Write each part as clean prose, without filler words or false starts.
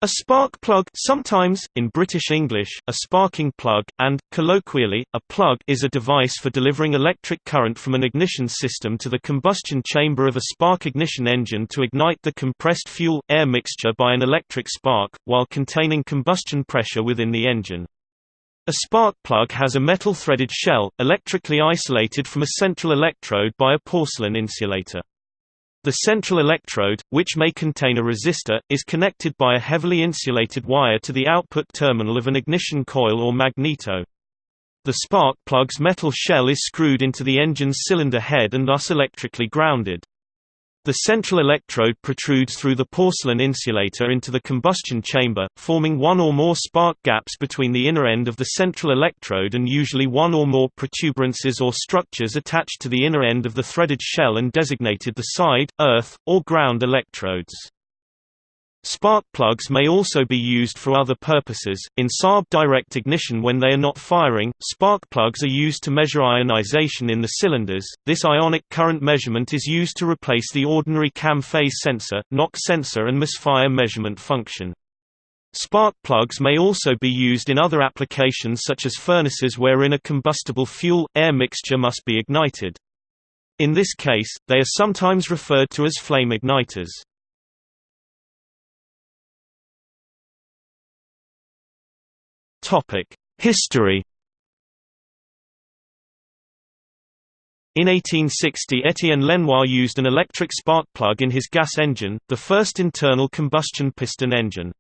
A spark plug, sometimes, in British English, a sparking plug, and, colloquially, a plug, is a device for delivering electric current from an ignition system to the combustion chamber of a spark ignition engine to ignite the compressed fuel-air mixture by an electric spark, while containing combustion pressure within the engine. A spark plug has a metal-threaded shell, electrically isolated from a central electrode by a porcelain insulator. The central electrode, which may contain a resistor, is connected by a heavily insulated wire to the output terminal of an ignition coil or magneto. The spark plug's metal shell is screwed into the engine's cylinder head and thus electrically grounded. The central electrode protrudes through the porcelain insulator into the combustion chamber, forming one or more spark gaps between the inner end of the central electrode and usually one or more protuberances or structures attached to the inner end of the threaded shell and designated the side, earth, or ground electrodes. Spark plugs may also be used for other purposes. In Saab direct ignition, when they are not firing, spark plugs are used to measure ionization in the cylinders. This ionic current measurement is used to replace the ordinary cam phase sensor, knock sensor, and misfire measurement function. Spark plugs may also be used in other applications such as furnaces wherein a combustible fuel-air mixture must be ignited. In this case, they are sometimes referred to as flame igniters. History. In 1860, Étienne Lenoir used an electric spark plug in his gas engine, the first internal combustion piston engine.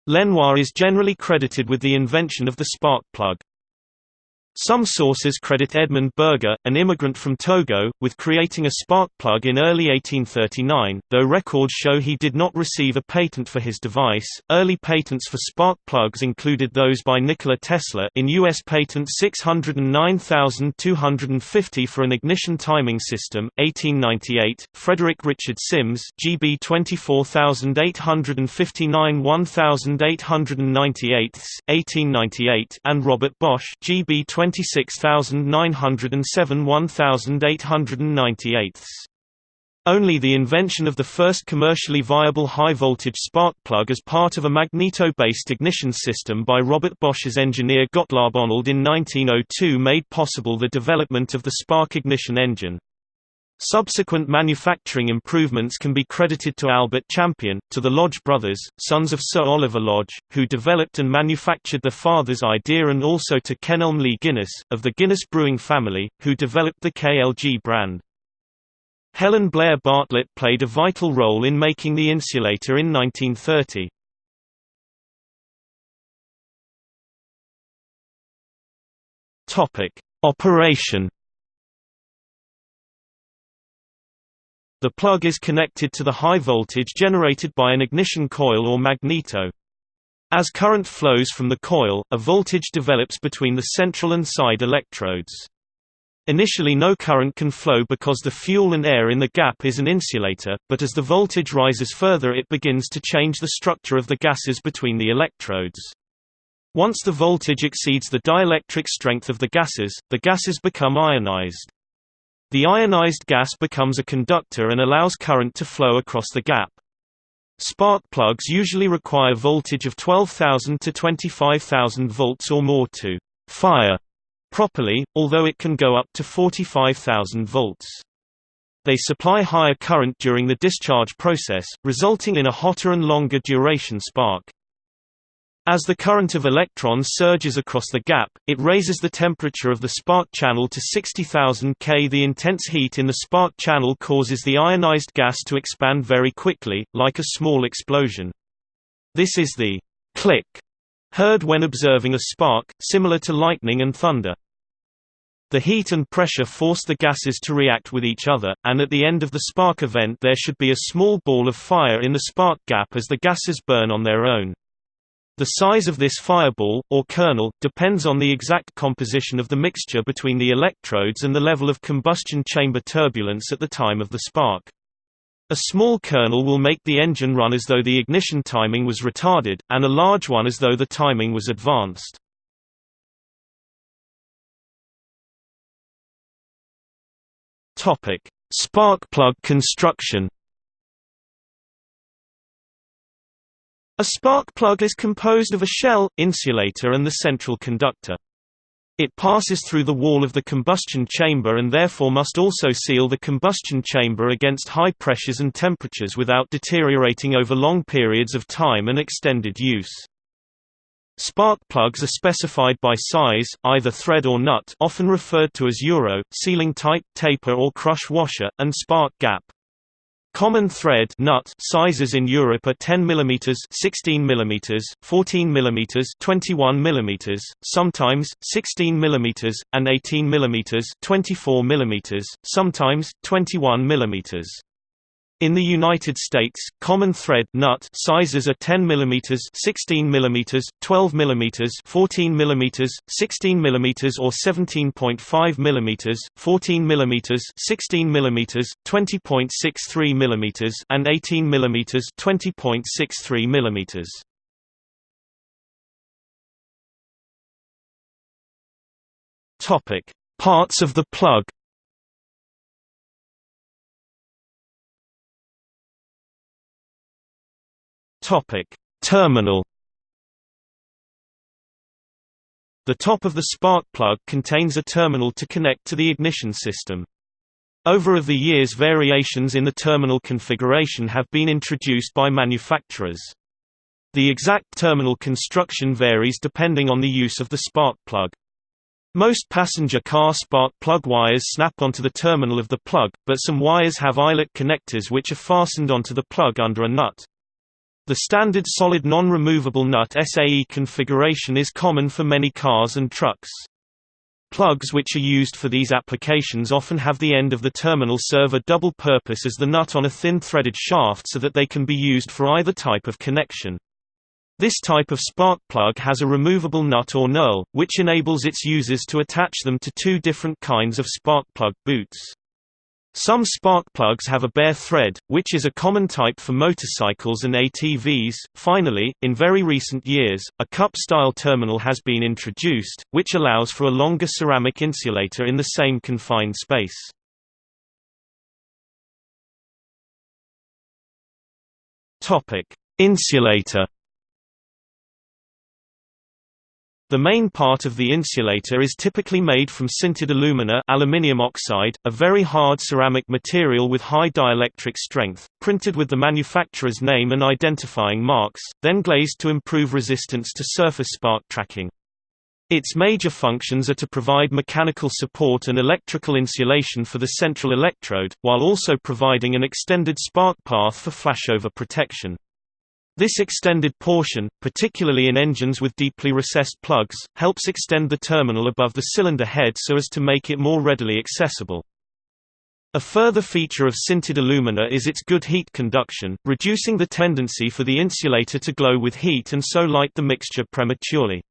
Lenoir is generally credited with the invention of the spark plug. Some sources credit Edmund Berger, an immigrant from Togo, with creating a spark plug in early 1839, though records show he did not receive a patent for his device. Early patents for spark plugs included those by Nikola Tesla in U.S. Patent 609250 for an ignition timing system, 1898, Frederick Richard Sims, GB 24859 1898, 1898, and Robert Bosch, GB 26907 1898. Only the invention of the first commercially viable high-voltage spark plug as part of a magneto-based ignition system by Robert Bosch's engineer Gottlob Arnold in 1902 made possible the development of the spark ignition engine. Subsequent manufacturing improvements can be credited to Albert Champion, to the Lodge brothers, sons of Sir Oliver Lodge, who developed and manufactured their father's idea, and also to Kenelm Guinness, of the Guinness brewing family, who developed the KLG brand. Helen Blair Bartlett played a vital role in making the insulator in 1930. Operation. The plug is connected to the high voltage generated by an ignition coil or magneto. As current flows from the coil, a voltage develops between the central and side electrodes. Initially no current can flow because the fuel and air in the gap is an insulator, but as the voltage rises further it begins to change the structure of the gases between the electrodes. Once the voltage exceeds the dielectric strength of the gases become ionized. The ionized gas becomes a conductor and allows current to flow across the gap. Spark plugs usually require voltage of 12,000 to 25,000 volts or more to fire properly, although it can go up to 45,000 volts. They supply higher current during the discharge process, resulting in a hotter and longer duration spark. As the current of electrons surges across the gap, it raises the temperature of the spark channel to 60,000 K. The intense heat in the spark channel causes the ionized gas to expand very quickly, like a small explosion. This is the click heard when observing a spark, similar to lightning and thunder. The heat and pressure force the gases to react with each other, and at the end of the spark event there should be a small ball of fire in the spark gap as the gases burn on their own. The size of this fireball, or kernel, depends on the exact composition of the mixture between the electrodes and the level of combustion chamber turbulence at the time of the spark. A small kernel will make the engine run as though the ignition timing was retarded, and a large one as though the timing was advanced. Spark plug construction. A spark plug is composed of a shell, insulator and the central conductor. It passes through the wall of the combustion chamber and therefore must also seal the combustion chamber against high pressures and temperatures without deteriorating over long periods of time and extended use. Spark plugs are specified by size, either thread or nut, often referred to as euro, sealing type, taper or crush washer, and spark gap. Common thread nut sizes in Europe are 10 mm, 16 mm, 14 mm, 21 mm, sometimes 16 mm, and 18 mm, 24 mm, sometimes 21 mm. In the United States, common thread nut sizes are 10 mm, 16 mm, 12 mm, 14 mm, 16 mm or 17.5 mm, 14 mm, 16 mm, 20.63 mm, and 18 mm, 20.63 mm. Topic: Parts of the plug. Terminal. The top of the spark plug contains a terminal to connect to the ignition system. Over the years, variations in the terminal configuration have been introduced by manufacturers. The exact terminal construction varies depending on the use of the spark plug. Most passenger car spark plug wires snap onto the terminal of the plug, but some wires have eyelet connectors which are fastened onto the plug under a nut. The standard solid non-removable nut SAE configuration is common for many cars and trucks. Plugs which are used for these applications often have the end of the terminal serve a double purpose as the nut on a thin threaded shaft so that they can be used for either type of connection. This type of spark plug has a removable nut or knurl, which enables its users to attach them to two different kinds of spark plug boots. Some spark plugs have a bare thread, which is a common type for motorcycles and ATVs. Finally, in very recent years, a cup-style terminal has been introduced, which allows for a longer ceramic insulator in the same confined space. Topic: Insulator. The main part of the insulator is typically made from sintered alumina aluminium oxide, a very hard ceramic material with high dielectric strength, printed with the manufacturer's name and identifying marks, then glazed to improve resistance to surface spark tracking. Its major functions are to provide mechanical support and electrical insulation for the central electrode, while also providing an extended spark path for flashover protection. This extended portion, particularly in engines with deeply recessed plugs, helps extend the terminal above the cylinder head so as to make it more readily accessible. A further feature of sintered alumina is its good heat conduction, reducing the tendency for the insulator to glow with heat and so light the mixture prematurely.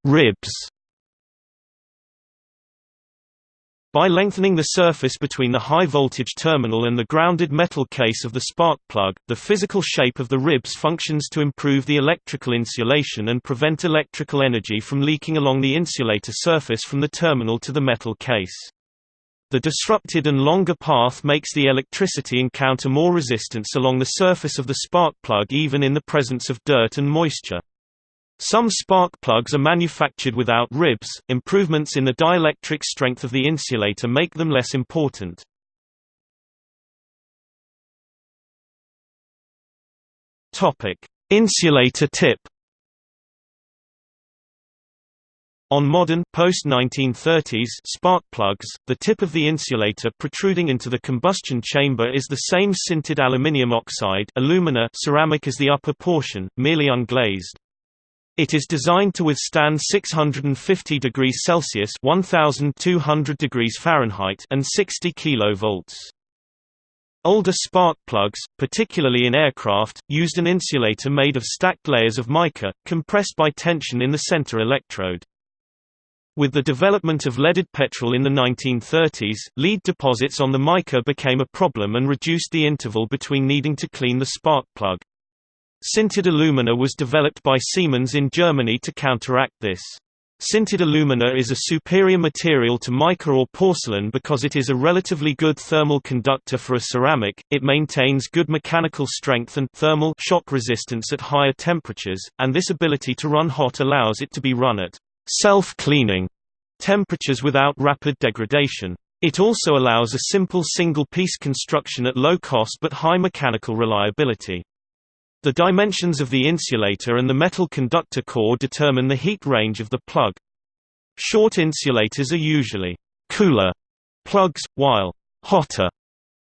Ribs. By lengthening the surface between the high-voltage terminal and the grounded metal case of the spark plug, the physical shape of the ribs functions to improve the electrical insulation and prevent electrical energy from leaking along the insulator surface from the terminal to the metal case. The disrupted and longer path makes the electricity encounter more resistance along the surface of the spark plug even in the presence of dirt and moisture. Some spark plugs are manufactured without ribs. Improvements in the dielectric strength of the insulator make them less important. Topic: Insulator tip. On modern, post-1930s spark plugs, the tip of the insulator protruding into the combustion chamber is the same sintered aluminium oxide alumina ceramic as the upper portion, merely unglazed. It is designed to withstand 650 degrees Celsius (1200 degrees Fahrenheit) and 60 kV. Older spark plugs, particularly in aircraft, used an insulator made of stacked layers of mica, compressed by tension in the center electrode. With the development of leaded petrol in the 1930s, lead deposits on the mica became a problem and reduced the interval between needing to clean the spark plug. Sintered alumina was developed by Siemens in Germany to counteract this. Sintered alumina is a superior material to mica or porcelain because it is a relatively good thermal conductor for a ceramic. It maintains good mechanical strength and thermal shock resistance at higher temperatures, and this ability to run hot allows it to be run at self-cleaning temperatures without rapid degradation. It also allows a simple single-piece construction at low cost but high mechanical reliability. The dimensions of the insulator and the metal conductor core determine the heat range of the plug. Short insulators are usually cooler plugs, while hotter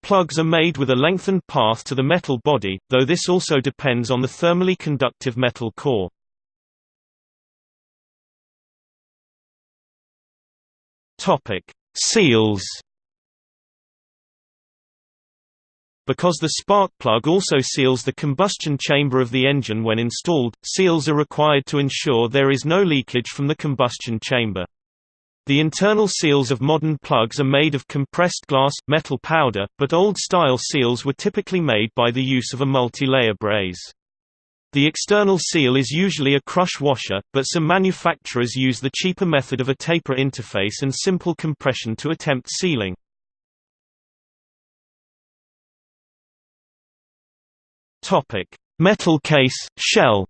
plugs are made with a lengthened path to the metal body, though this also depends on the thermally conductive metal core. Seals. Because the spark plug also seals the combustion chamber of the engine when installed, seals are required to ensure there is no leakage from the combustion chamber. The internal seals of modern plugs are made of compressed glass, metal powder, but old-style seals were typically made by the use of a multi-layer braze. The external seal is usually a crush washer, but some manufacturers use the cheaper method of a taper interface and simple compression to attempt sealing. Metal case, shell.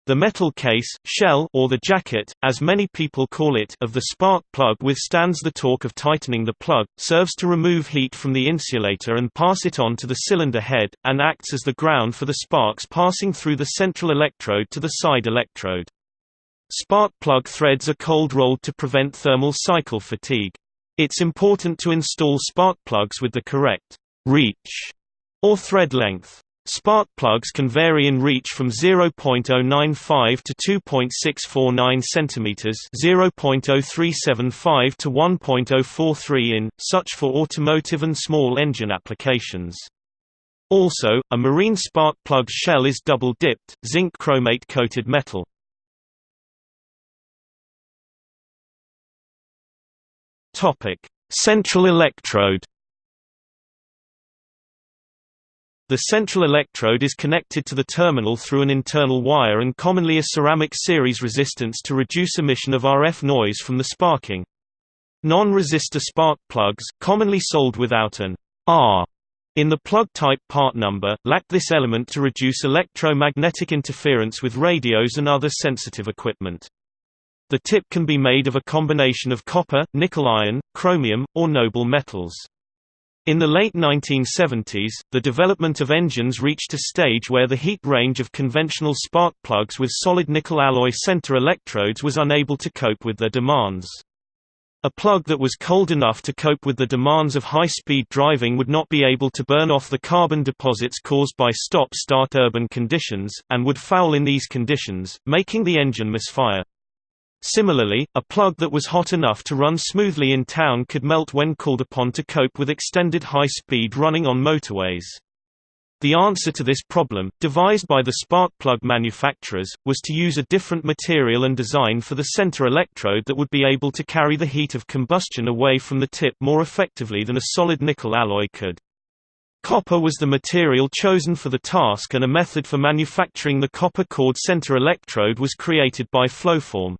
The metal case, shell, or the jacket, as many people call it, of the spark plug withstands the torque of tightening the plug, serves to remove heat from the insulator and pass it on to the cylinder head, and acts as the ground for the sparks passing through the central electrode to the side electrode. Spark plug threads are cold rolled to prevent thermal cycle fatigue. It's important to install spark plugs with the correct reach or thread length. Spark plugs can vary in reach from 0.095 to 2.649 cm, 0.0375 to 1.043 in, such for automotive and small engine applications. Also, a marine spark plug shell is double-dipped, zinc chromate-coated metal. Central electrode. The central electrode is connected to the terminal through an internal wire and commonly a ceramic series resistance to reduce emission of RF noise from the sparking. Non-resistor spark plugs, commonly sold without an R in the plug type part number, lack this element to reduce electromagnetic interference with radios and other sensitive equipment. The tip can be made of a combination of copper, nickel iron, chromium, or noble metals. In the late 1970s, the development of engines reached a stage where the heat range of conventional spark plugs with solid nickel alloy center electrodes was unable to cope with their demands. A plug that was cold enough to cope with the demands of high-speed driving would not be able to burn off the carbon deposits caused by stop-start urban conditions, and would foul in these conditions, making the engine misfire. Similarly, a plug that was hot enough to run smoothly in town could melt when called upon to cope with extended high-speed running on motorways. The answer to this problem, devised by the spark plug manufacturers, was to use a different material and design for the center electrode that would be able to carry the heat of combustion away from the tip more effectively than a solid nickel alloy could. Copper was the material chosen for the task, and a method for manufacturing the copper cord center electrode was created by Flowform.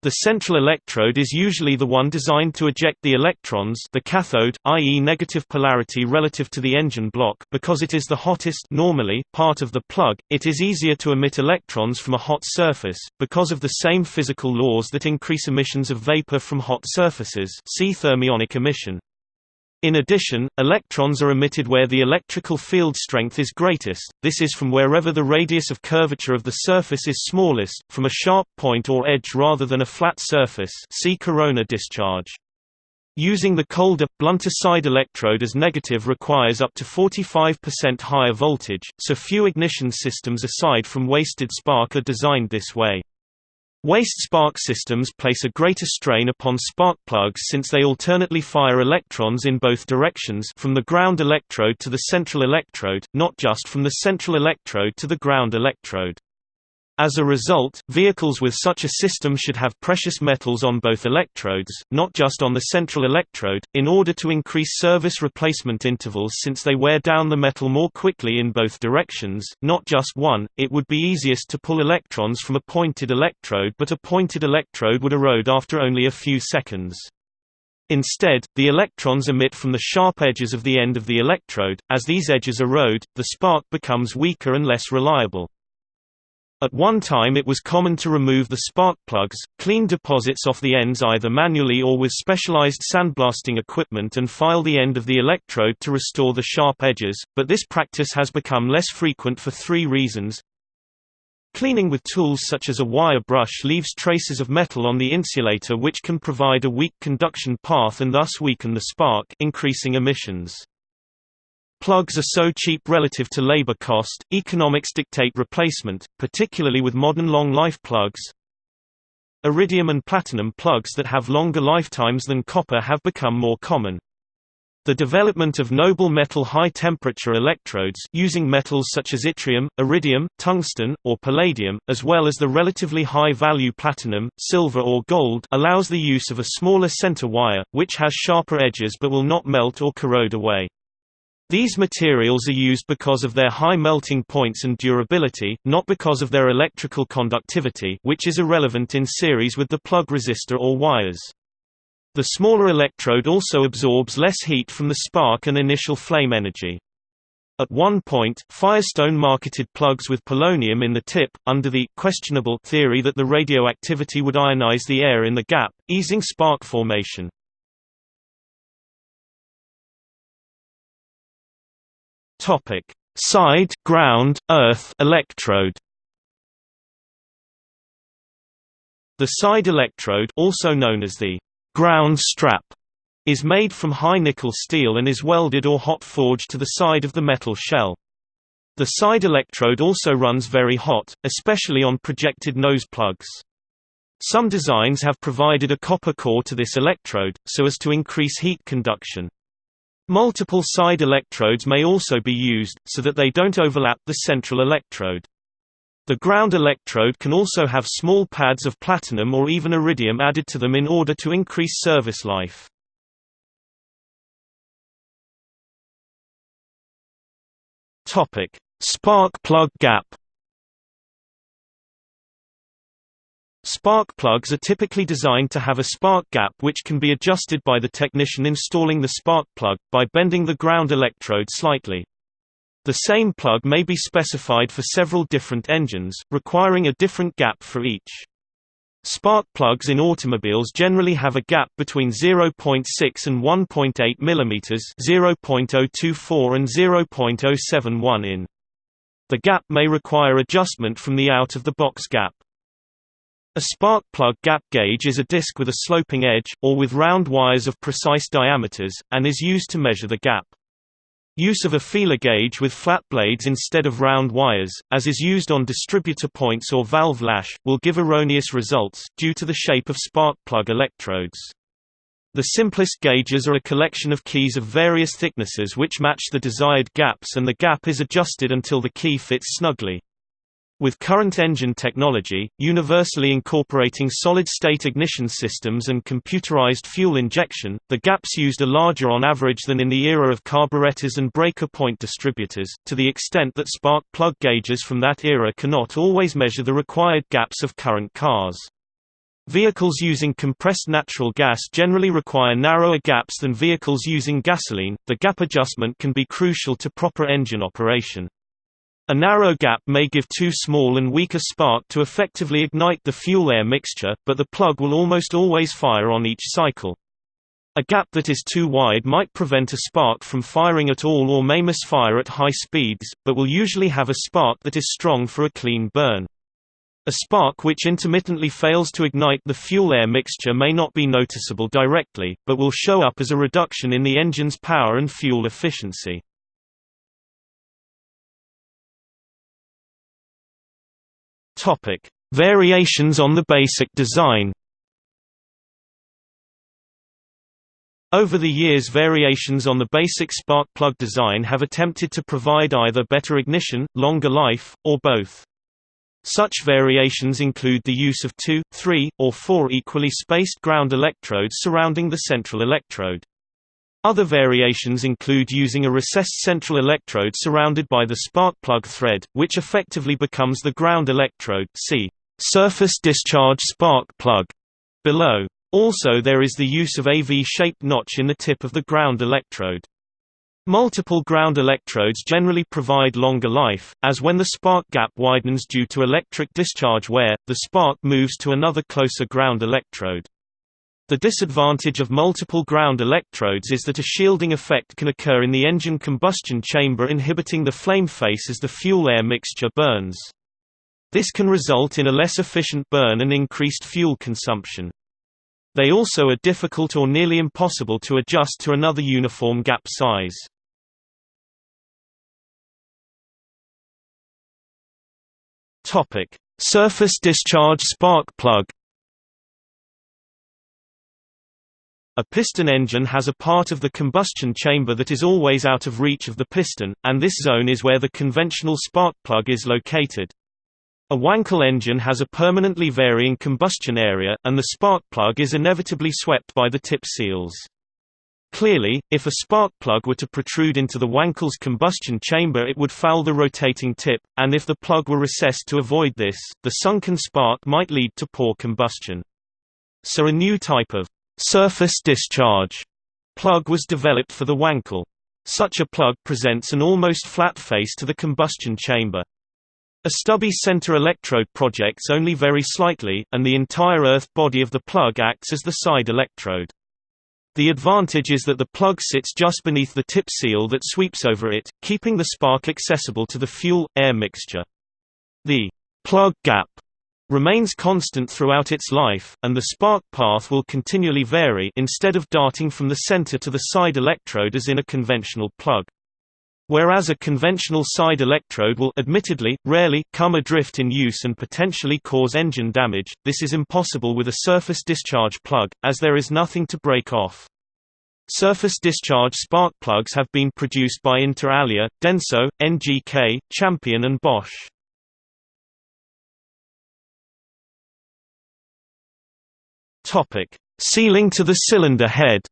The central electrode is usually the one designed to eject the electrons, the cathode, i.e. negative polarity relative to the engine block, because it is the hottest normally part of the plug. It is easier to emit electrons from a hot surface, because of the same physical laws that increase emissions of vapor from hot surfaces. See thermionic emission. In addition, electrons are emitted where the electrical field strength is greatest, this is from wherever the radius of curvature of the surface is smallest, from a sharp point or edge rather than a flat surface. See corona discharge. Using the colder, blunter side electrode as negative requires up to 45% higher voltage, so few ignition systems aside from wasted spark are designed this way. Waste spark systems place a greater strain upon spark plugs since they alternately fire electrons in both directions, from the ground electrode to the central electrode, not just from the central electrode to the ground electrode. As a result, vehicles with such a system should have precious metals on both electrodes, not just on the central electrode, in order to increase service replacement intervals since they wear down the metal more quickly in both directions, not just one. It would be easiest to pull electrons from a pointed electrode, but a pointed electrode would erode after only a few seconds. Instead, the electrons emit from the sharp edges of the end of the electrode. As these edges erode, the spark becomes weaker and less reliable. At one time it was common to remove the spark plugs, clean deposits off the ends either manually or with specialized sandblasting equipment and file the end of the electrode to restore the sharp edges, but this practice has become less frequent for three reasons. Cleaning with tools such as a wire brush leaves traces of metal on the insulator which can provide a weak conduction path and thus weaken the spark, increasing emissions. Plugs are so cheap relative to labor cost, economics dictate replacement, particularly with modern long-life plugs. Iridium and platinum plugs that have longer lifetimes than copper have become more common. The development of noble metal high-temperature electrodes using metals such as yttrium, iridium, tungsten, or palladium, as well as the relatively high-value platinum, silver or gold, allows the use of a smaller center wire, which has sharper edges but will not melt or corrode away. These materials are used because of their high melting points and durability, not because of their electrical conductivity, which is irrelevant in series with the plug resistor or wires. The smaller electrode also absorbs less heat from the spark and initial flame energy. At one point, Firestone marketed plugs with polonium in the tip, under the questionable theory that the radioactivity would ionize the air in the gap, easing spark formation. Side, ground, earth electrode. The side electrode, also known as the ground strap, is made from high nickel steel and is welded or hot forged to the side of the metal shell. The side electrode also runs very hot, especially on projected nose plugs. Some designs have provided a copper core to this electrode, so as to increase heat conduction. Multiple side electrodes may also be used, so that they don't overlap the central electrode. The ground electrode can also have small pads of platinum or even iridium added to them in order to increase service life. Spark plug gap. Spark plugs are typically designed to have a spark gap which can be adjusted by the technician installing the spark plug, by bending the ground electrode slightly. The same plug may be specified for several different engines, requiring a different gap for each. Spark plugs in automobiles generally have a gap between 0.6 and 1.8 mm, 0.024 and 0.071 in. The gap may require adjustment from the out-of-the-box gap. A spark plug gap gauge is a disc with a sloping edge, or with round wires of precise diameters, and is used to measure the gap. Use of a feeler gauge with flat blades instead of round wires, as is used on distributor points or valve lash, will give erroneous results, due to the shape of spark plug electrodes. The simplest gauges are a collection of keys of various thicknesses which match the desired gaps, and the gap is adjusted until the key fits snugly. With current engine technology, universally incorporating solid-state ignition systems and computerized fuel injection, the gaps used are larger on average than in the era of carburetors and breaker point distributors, to the extent that spark plug gauges from that era cannot always measure the required gaps of current cars. Vehicles using compressed natural gas generally require narrower gaps than vehicles using gasoline. The gap adjustment can be crucial to proper engine operation. A narrow gap may give too small and weak a spark to effectively ignite the fuel-air mixture, but the plug will almost always fire on each cycle. A gap that is too wide might prevent a spark from firing at all or may misfire at high speeds, but will usually have a spark that is strong for a clean burn. A spark which intermittently fails to ignite the fuel-air mixture may not be noticeable directly, but will show up as a reduction in the engine's power and fuel efficiency. Variations on the basic design. Over the years, variations on the basic spark plug design have attempted to provide either better ignition, longer life, or both. Such variations include the use of 2, 3, or 4 equally spaced ground electrodes surrounding the central electrode. Other variations include using a recessed central electrode surrounded by the spark plug thread, which effectively becomes the ground electrode. See surface-discharge spark plug below. Also, there is the use of a V-shaped notch in the tip of the ground electrode. Multiple ground electrodes generally provide longer life, as when the spark gap widens due to electric discharge wear, the spark moves to another closer ground electrode. The disadvantage of multiple ground electrodes is that a shielding effect can occur in the engine combustion chamber, inhibiting the flame face as the fuel-air mixture burns. This can result in a less efficient burn and increased fuel consumption. They also are difficult or nearly impossible to adjust to another uniform gap size. Surface-discharge spark plug. A piston engine has a part of the combustion chamber that is always out of reach of the piston, and this zone is where the conventional spark plug is located. A Wankel engine has a permanently varying combustion area, and the spark plug is inevitably swept by the tip seals. Clearly, if a spark plug were to protrude into the Wankel's combustion chamber, it would foul the rotating tip, and if the plug were recessed to avoid this, the sunken spark might lead to poor combustion. So a new type of surface-discharge plug was developed for the Wankel. Such a plug presents an almost flat face to the combustion chamber. A stubby center electrode projects only very slightly, and the entire earth body of the plug acts as the side electrode. The advantage is that the plug sits just beneath the tip seal that sweeps over it, keeping the spark accessible to the fuel-air mixture. The plug gap remains constant throughout its life, and the spark path will continually vary instead of darting from the center to the side electrode as in a conventional plug. Whereas a conventional side electrode will admittedly, rarely, come adrift in use and potentially cause engine damage, this is impossible with a surface-discharge plug, as there is nothing to break off. Surface-discharge spark plugs have been produced by Inter Alia, Denso, NGK, Champion and Bosch. Sealing to the cylinder head.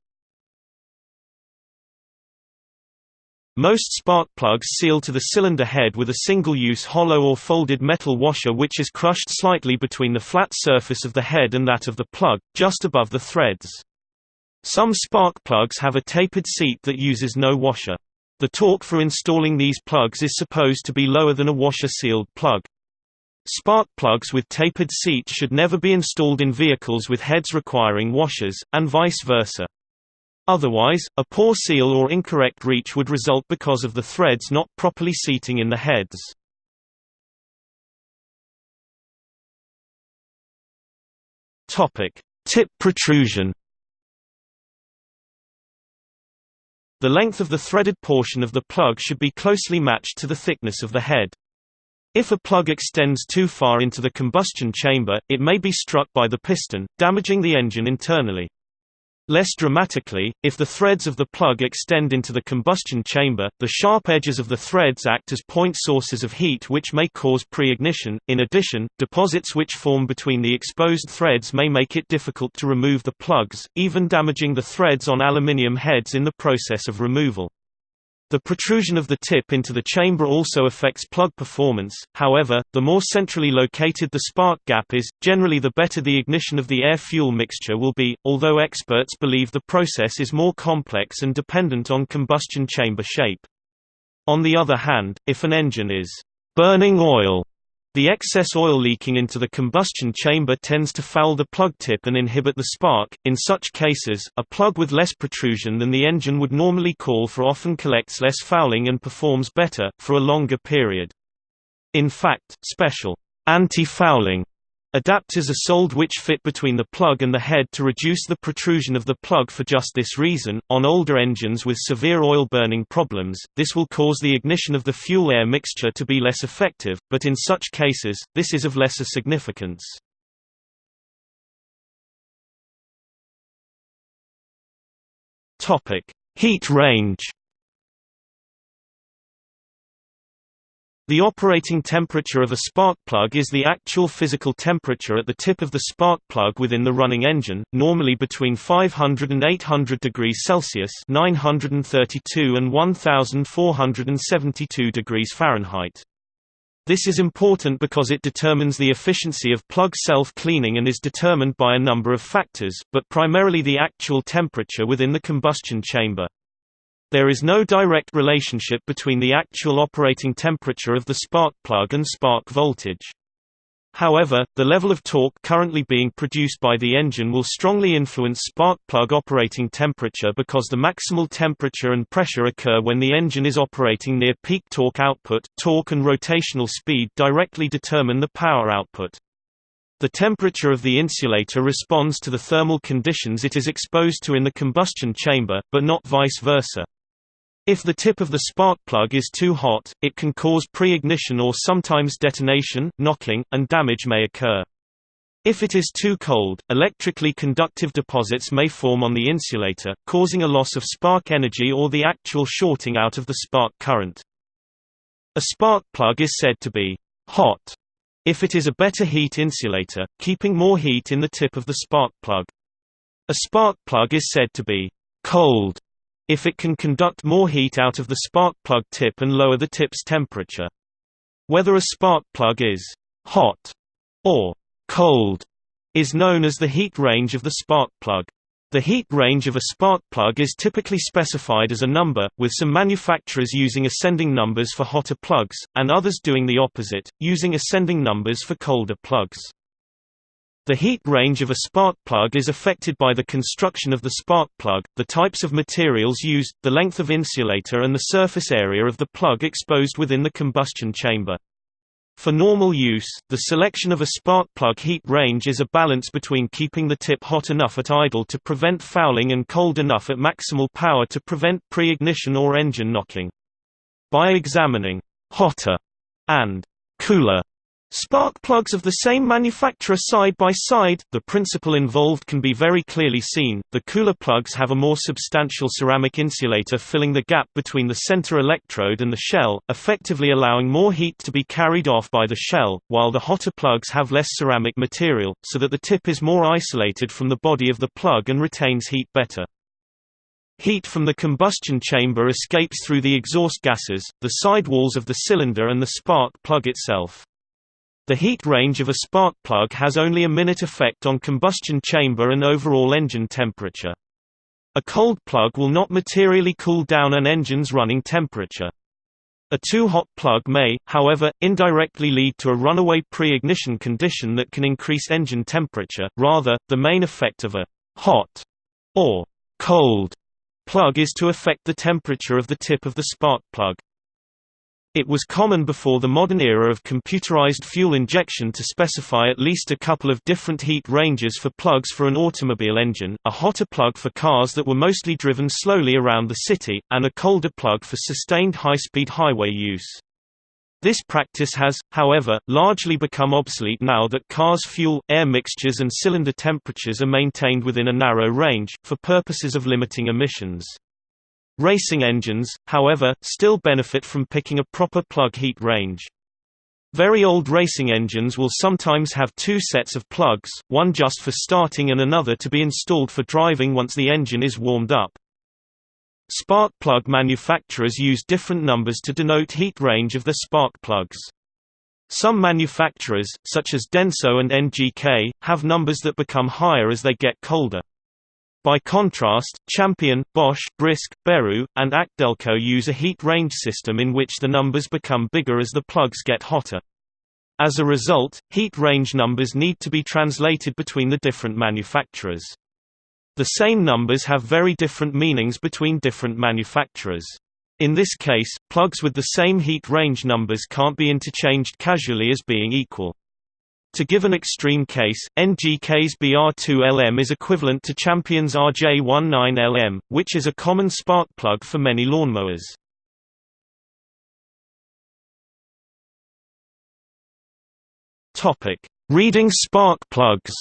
Most spark plugs seal to the cylinder head with a single-use hollow or folded metal washer which is crushed slightly between the flat surface of the head and that of the plug, just above the threads. Some spark plugs have a tapered seat that uses no washer. The torque for installing these plugs is supposed to be lower than a washer-sealed plug. Spark plugs with tapered seats should never be installed in vehicles with heads requiring washers, and vice versa. Otherwise, a poor seal or incorrect reach would result because of the threads not properly seating in the heads. Tip protrusion. The length of the threaded portion of the plug should be closely matched to the thickness of the head. If a plug extends too far into the combustion chamber, it may be struck by the piston, damaging the engine internally. Less dramatically, if the threads of the plug extend into the combustion chamber, the sharp edges of the threads act as point sources of heat which may cause pre-ignition. In addition, deposits which form between the exposed threads may make it difficult to remove the plugs, even damaging the threads on aluminium heads in the process of removal. The protrusion of the tip into the chamber also affects plug performance. However, the more centrally located the spark gap is, generally the better the ignition of the air-fuel mixture will be, although experts believe the process is more complex and dependent on combustion chamber shape. On the other hand, if an engine is burning oil, the excess oil leaking into the combustion chamber tends to foul the plug tip and inhibit the spark. In such cases, a plug with less protrusion than the engine would normally call for often collects less fouling and performs better, for a longer period. In fact, special anti-fouling adapters are sold which fit between the plug and the head to reduce the protrusion of the plug for just this reason. On older engines with severe oil burning problems, this will cause the ignition of the fuel-air mixture to be less effective, but in such cases, this is of lesser significance. Topic: Heat range. The operating temperature of a spark plug is the actual physical temperature at the tip of the spark plug within the running engine, normally between 500 and 800 degrees Celsius (932 and 1472 degrees Fahrenheit). This is important because it determines the efficiency of plug self-cleaning and is determined by a number of factors, but primarily the actual temperature within the combustion chamber. There is no direct relationship between the actual operating temperature of the spark plug and spark voltage. However, the level of torque currently being produced by the engine will strongly influence spark plug operating temperature because the maximal temperature and pressure occur when the engine is operating near peak torque output. Torque and rotational speed directly determine the power output. The temperature of the insulator responds to the thermal conditions it is exposed to in the combustion chamber, but not vice versa. If the tip of the spark plug is too hot, it can cause pre-ignition or sometimes detonation, knocking, and damage may occur. If it is too cold, electrically conductive deposits may form on the insulator, causing a loss of spark energy or the actual shorting out of the spark current. A spark plug is said to be hot if it is a better heat insulator, keeping more heat in the tip of the spark plug. A spark plug is said to be cold if it can conduct more heat out of the spark plug tip and lower the tip's temperature. Whether a spark plug is hot or cold is known as the heat range of the spark plug. The heat range of a spark plug is typically specified as a number, with some manufacturers using ascending numbers for hotter plugs, and others doing the opposite, using ascending numbers for colder plugs. The heat range of a spark plug is affected by the construction of the spark plug, the types of materials used, the length of insulator and the surface area of the plug exposed within the combustion chamber. For normal use, the selection of a spark plug heat range is a balance between keeping the tip hot enough at idle to prevent fouling and cold enough at maximal power to prevent pre-ignition or engine knocking. By examining hotter and cooler spark plugs of the same manufacturer side by side, the principle involved can be very clearly seen. The cooler plugs have a more substantial ceramic insulator filling the gap between the center electrode and the shell, effectively allowing more heat to be carried off by the shell, while the hotter plugs have less ceramic material, so that the tip is more isolated from the body of the plug and retains heat better. Heat from the combustion chamber escapes through the exhaust gases, the sidewalls of the cylinder and the spark plug itself. The heat range of a spark plug has only a minute effect on combustion chamber and overall engine temperature. A cold plug will not materially cool down an engine's running temperature. A too hot plug may, however, indirectly lead to a runaway pre-ignition condition that can increase engine temperature. Rather, the main effect of a hot or cold plug is to affect the temperature of the tip of the spark plug. It was common before the modern era of computerized fuel injection to specify at least a couple of different heat ranges for plugs for an automobile engine, a hotter plug for cars that were mostly driven slowly around the city, and a colder plug for sustained high-speed highway use. This practice has, however, largely become obsolete now that cars' fuel, air mixtures and cylinder temperatures are maintained within a narrow range, for purposes of limiting emissions. Racing engines, however, still benefit from picking a proper plug heat range. Very old racing engines will sometimes have two sets of plugs, one just for starting and another to be installed for driving once the engine is warmed up. Spark plug manufacturers use different numbers to denote heat range of their spark plugs. Some manufacturers, such as Denso and NGK, have numbers that become higher as they get colder. By contrast, Champion, Bosch, Brisk, Beru, and Acdelco use a heat range system in which the numbers become bigger as the plugs get hotter. As a result, heat range numbers need to be translated between the different manufacturers. The same numbers have very different meanings between different manufacturers. In this case, plugs with the same heat range numbers can't be interchanged casually as being equal. To give an extreme case, NGK's BR2LM is equivalent to Champion's RJ19LM, which is a common spark plug for many lawnmowers. Reading spark plugs.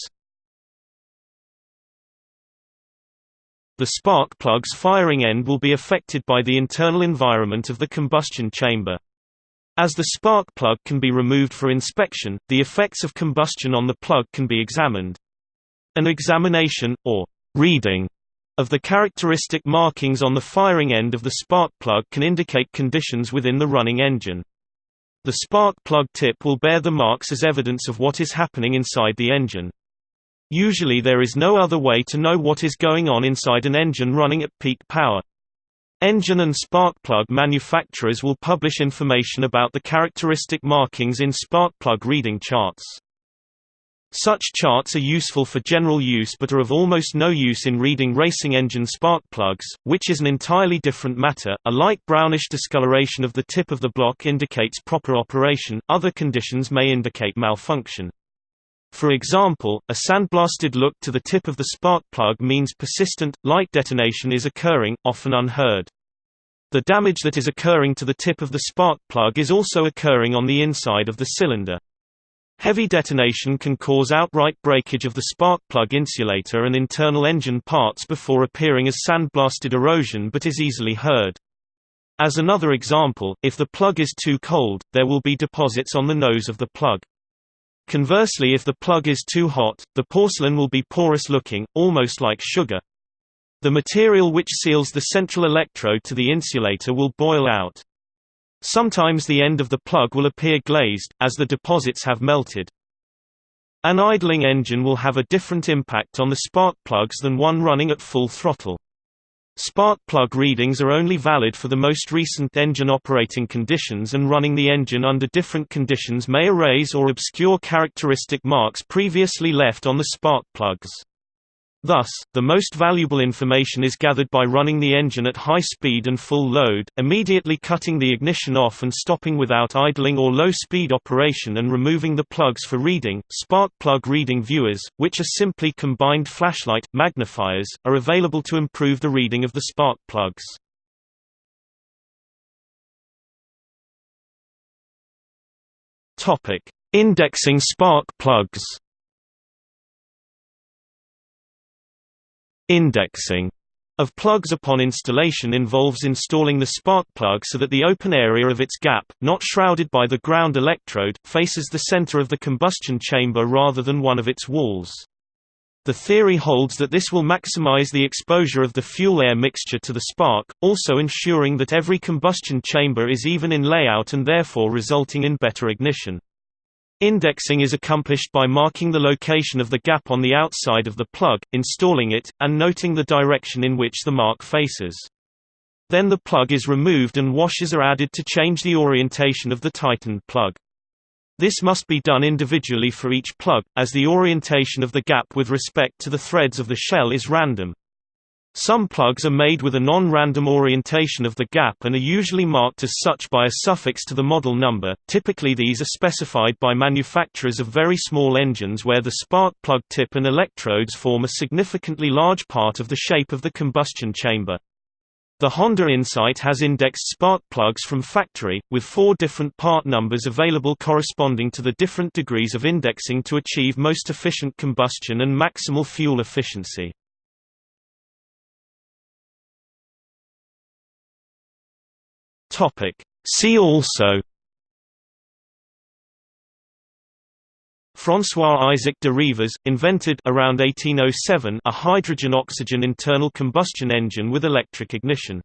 The spark plug's firing end will be affected by the internal environment of the combustion chamber. As the spark plug can be removed for inspection, the effects of combustion on the plug can be examined. An examination, or reading, of the characteristic markings on the firing end of the spark plug can indicate conditions within the running engine. The spark plug tip will bear the marks as evidence of what is happening inside the engine. Usually there is no other way to know what is going on inside an engine running at peak power. Engine and spark plug manufacturers will publish information about the characteristic markings in spark plug reading charts. Such charts are useful for general use but are of almost no use in reading racing engine spark plugs, which is an entirely different matter. A light brownish discoloration of the tip of the block indicates proper operation, other conditions may indicate malfunction. For example, a sandblasted look to the tip of the spark plug means persistent, light detonation is occurring, often unheard. The damage that is occurring to the tip of the spark plug is also occurring on the inside of the cylinder. Heavy detonation can cause outright breakage of the spark plug insulator and internal engine parts before appearing as sandblasted erosion but is easily heard. As another example, if the plug is too cold, there will be deposits on the nose of the plug. Conversely, if the plug is too hot, the porcelain will be porous looking, almost like sugar. The material which seals the central electrode to the insulator will boil out. Sometimes the end of the plug will appear glazed, as the deposits have melted. An idling engine will have a different impact on the spark plugs than one running at full throttle. Spark plug readings are only valid for the most recent engine operating conditions, and running the engine under different conditions may erase or obscure characteristic marks previously left on the spark plugs. Thus, the most valuable information is gathered by running the engine at high speed and full load, immediately cutting the ignition off and stopping without idling or low-speed operation, and removing the plugs for reading. Spark plug reading viewers, which are simply combined flashlight magnifiers, are available to improve the reading of the spark plugs. Topic: Indexing spark plugs. Indexing of plugs upon installation involves installing the spark plug so that the open area of its gap, not shrouded by the ground electrode, faces the center of the combustion chamber rather than one of its walls. The theory holds that this will maximize the exposure of the fuel-air mixture to the spark, also ensuring that every combustion chamber is even in layout and therefore resulting in better ignition. Indexing is accomplished by marking the location of the gap on the outside of the plug, installing it, and noting the direction in which the mark faces. Then the plug is removed and washers are added to change the orientation of the tightened plug. This must be done individually for each plug, as the orientation of the gap with respect to the threads of the shell is random. Some plugs are made with a non-random orientation of the gap and are usually marked as such by a suffix to the model number. Typically these are specified by manufacturers of very small engines where the spark plug tip and electrodes form a significantly large part of the shape of the combustion chamber. The Honda Insight has indexed spark plugs from factory, with 4 different part numbers available corresponding to the different degrees of indexing to achieve most efficient combustion and maximal fuel efficiency. See also: François-Isaac de Rivaz, invented around 1807 a hydrogen-oxygen internal combustion engine with electric ignition.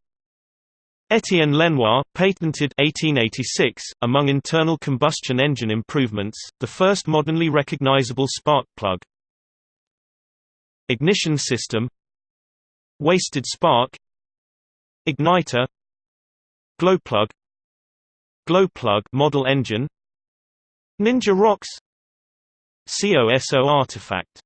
Étienne Lenoir, patented 1886, among internal combustion engine improvements, the first modernly recognizable spark plug. Ignition system, wasted spark, igniter, glowplug model engine, Ninja Rocks, COSO artifact.